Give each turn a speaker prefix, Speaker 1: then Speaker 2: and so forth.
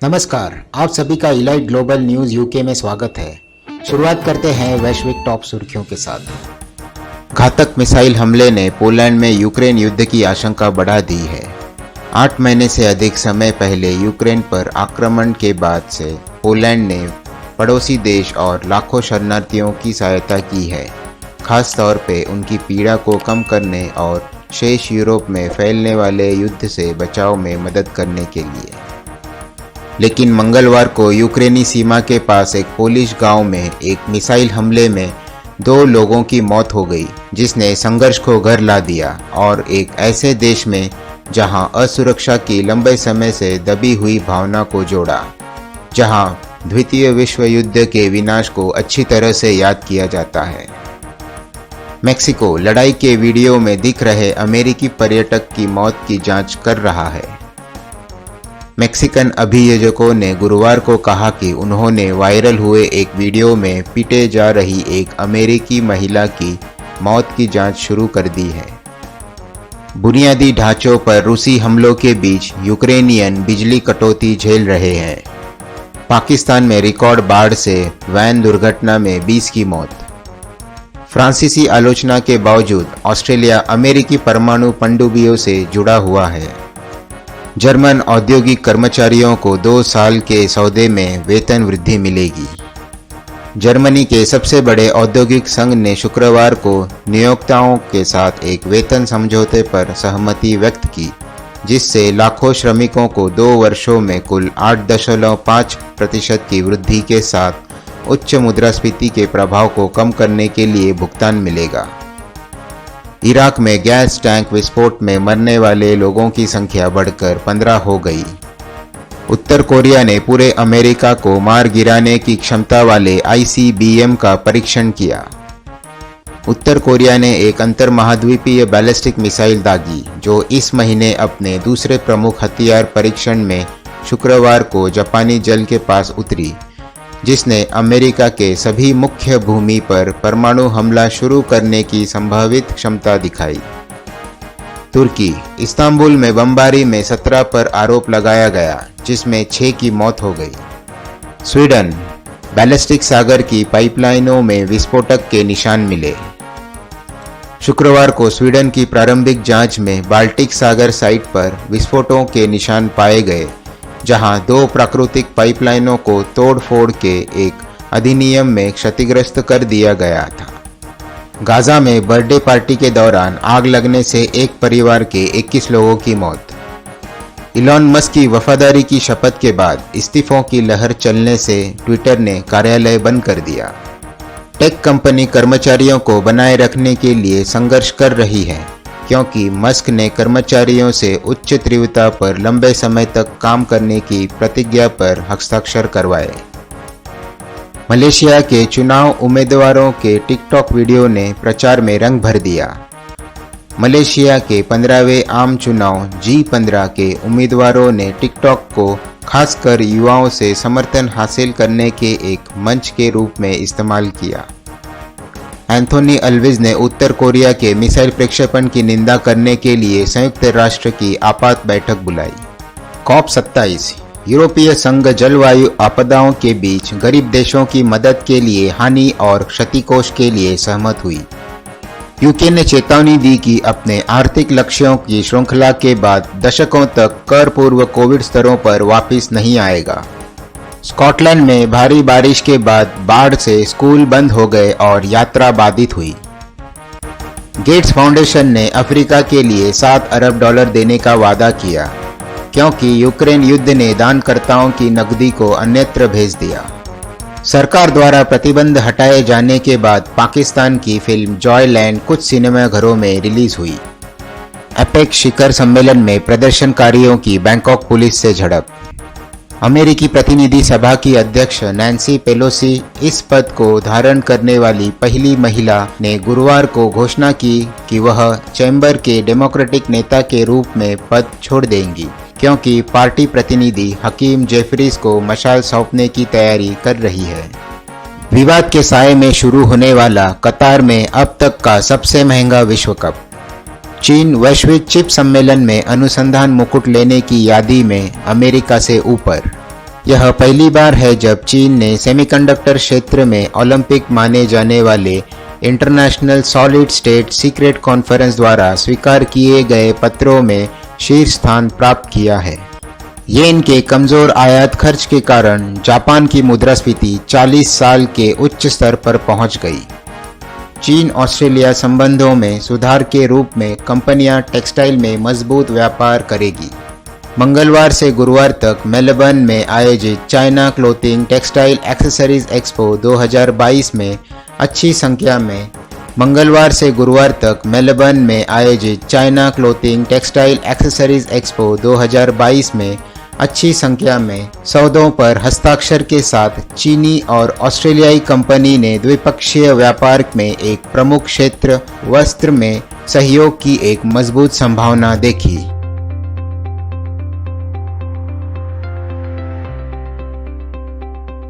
Speaker 1: नमस्कार, आप सभी का इलाइट ग्लोबल न्यूज यूके में स्वागत है। शुरुआत करते हैं वैश्विक टॉप सुर्खियों के साथ। घातक मिसाइल हमले ने पोलैंड में यूक्रेन युद्ध की आशंका बढ़ा दी है। 8 महीने से अधिक समय पहले यूक्रेन पर आक्रमण के बाद से पोलैंड ने पड़ोसी देश और लाखों शरणार्थियों की सहायता की है, खास तौर पे उनकी पीड़ा को कम करने और शेष यूरोप में फैलने वाले युद्ध से बचाव में मदद करने के लिए। लेकिन मंगलवार को यूक्रेनी सीमा के पास एक पोलिश गांव में एक मिसाइल हमले में 2 लोगों की मौत हो गई, जिसने संघर्ष को घर ला दिया और एक ऐसे देश में जहां असुरक्षा की लंबे समय से दबी हुई भावना को जोड़ा, जहां द्वितीय विश्व युद्ध के विनाश को अच्छी तरह से याद किया जाता है। मेक्सिको लड़ाई के वीडियो में दिख रहे अमेरिकी पर्यटक की मौत की जांच कर रहा है। मेक्सिकन अभियोजकों ने गुरुवार को कहा कि उन्होंने वायरल हुए एक वीडियो में पीटे जा रही एक अमेरिकी महिला की मौत की जांच शुरू कर दी है। बुनियादी ढांचों पर रूसी हमलों के बीच यूक्रेनियन बिजली कटौती झेल रहे हैं। पाकिस्तान में रिकॉर्ड बाढ़ से वैन दुर्घटना में 20 की मौत। फ्रांसीसी आलोचना के बावजूद ऑस्ट्रेलिया अमेरिकी परमाणु पनडुब्बियों से जुड़ा हुआ है। जर्मन औद्योगिक कर्मचारियों को 2 साल के सौदे में वेतन वृद्धि मिलेगी। जर्मनी के सबसे बड़े औद्योगिक संघ ने शुक्रवार को नियोक्ताओं के साथ एक वेतन समझौते पर सहमति व्यक्त की, जिससे लाखों श्रमिकों को 2 वर्षों में कुल 8.5% की वृद्धि के साथ उच्च मुद्रास्फीति के प्रभाव को कम करने के लिए भुगतान मिलेगा। इराक में गैस टैंक विस्फोट में मरने वाले लोगों की संख्या बढ़कर 15 हो गई। उत्तर कोरिया ने पूरे अमेरिका को मार गिराने की क्षमता वाले ICBM का परीक्षण किया। उत्तर कोरिया ने एक अंतर्महाद्वीपीय बैलिस्टिक मिसाइल दागी, जो इस महीने अपने दूसरे प्रमुख हथियार परीक्षण में शुक्रवार को जापानी जल के पास उतरी, जिसने अमेरिका के सभी मुख्य भूमि पर परमाणु हमला शुरू करने की संभावित क्षमता दिखाई। तुर्की इस्तांबुल में बमबारी में 17 पर आरोप लगाया गया, जिसमें 6 की मौत हो गई। स्वीडन बैलिस्टिक सागर की पाइपलाइनों में विस्फोटक के निशान मिले। शुक्रवार को स्वीडन की प्रारंभिक जांच में बाल्टिक सागर साइट पर विस्फोटों के निशान पाए गए, जहां 2 प्राकृतिक पाइपलाइनों को तोड़-फोड़ के एक अधिनियम में क्षतिग्रस्त कर दिया गया था। गाजा में बर्थडे पार्टी के दौरान आग लगने से एक परिवार के 21 लोगों की मौत। इलॉन मस्क की वफादारी की शपथ के बाद इस्तीफों की लहर चलने से ट्विटर ने कार्यालय बंद कर दिया। टेक कंपनी कर्मचारियों को बनाए रखने के लिए संघर्ष कर रही है, क्योंकि मस्क ने कर्मचारियों से उच्च तीव्रता पर लंबे समय तक काम करने की प्रतिज्ञा पर हस्ताक्षर करवाए। मलेशिया के चुनाव उम्मीदवारों के टिकटॉक वीडियो ने प्रचार में रंग भर दिया। मलेशिया के 15वें आम चुनाव G15 के उम्मीदवारों ने टिकटॉक को खासकर युवाओं से समर्थन हासिल करने के एक मंच के रूप में इस्तेमाल किया। एंथोनी अल्विज ने उत्तर कोरिया के मिसाइल प्रक्षेपण की निंदा करने के लिए संयुक्त राष्ट्र की आपात बैठक बुलाई। COP27 यूरोपीय संघ जलवायु आपदाओं के बीच गरीब देशों की मदद के लिए हानि और क्षतिकोष के लिए सहमत हुई। यूके ने चेतावनी दी कि अपने आर्थिक लक्ष्यों की श्रृंखला के बाद दशकों तक कर पूर्व कोविड स्तरों पर वापस नहीं आएगा। स्कॉटलैंड में भारी बारिश के बाद बाढ़ से स्कूल बंद हो गए और यात्रा बाधित हुई। गेट्स फाउंडेशन ने अफ्रीका के लिए $7 अरब देने का वादा किया, क्योंकि यूक्रेन युद्ध ने दानकर्ताओं की नकदी को अन्यत्र भेज दिया। सरकार द्वारा प्रतिबंध हटाए जाने के बाद पाकिस्तान की फिल्म जॉयलैंड कुछ सिनेमाघरों में रिलीज हुई। एपेक शिखर सम्मेलन में प्रदर्शनकारियों की बैंकॉक पुलिस से झड़प। अमेरिकी प्रतिनिधि सभा की अध्यक्ष नैन्सी पेलोसी इस पद को धारण करने वाली पहली महिला ने गुरुवार को घोषणा की कि वह चैम्बर के डेमोक्रेटिक नेता के रूप में पद छोड़ देंगी, क्योंकि पार्टी प्रतिनिधि हकीम जेफरीज को मशाल सौंपने की तैयारी कर रही है। विवाद के साए में शुरू होने वाला कतार में अब तक का सबसे महंगा विश्व कप। चीन वैश्विक चिप सम्मेलन में अनुसंधान मुकुट लेने की यादी में अमेरिका से ऊपर। यह पहली बार है जब चीन ने सेमीकंडक्टर क्षेत्र में ओलंपिक माने जाने वाले international solid state secret conference द्वारा स्वीकार किए गए पत्रों में शीर्ष स्थान प्राप्त किया है। येन के कमजोर आयात खर्च के कारण जापान की मुद्रास्फीति 40 साल के उच्च स्तर पर पहुंच गई। चीन ऑस्ट्रेलिया संबंधों में सुधार के रूप में कंपनियां टेक्सटाइल में मजबूत व्यापार करेगी। मंगलवार से गुरुवार तक मेलबर्न में आयोजित China clothing textile accessories expo 2022 में अच्छी संख्या में मंगलवार से गुरुवार तक मेलबर्न में आयोजित China clothing textile accessories expo 2022 में अच्छी संख्या में सौदों पर हस्ताक्षर के साथ चीनी और ऑस्ट्रेलियाई कंपनी ने द्विपक्षीय व्यापार में एक प्रमुख क्षेत्र वस्त्र में सहयोग की एक मजबूत संभावना देखी।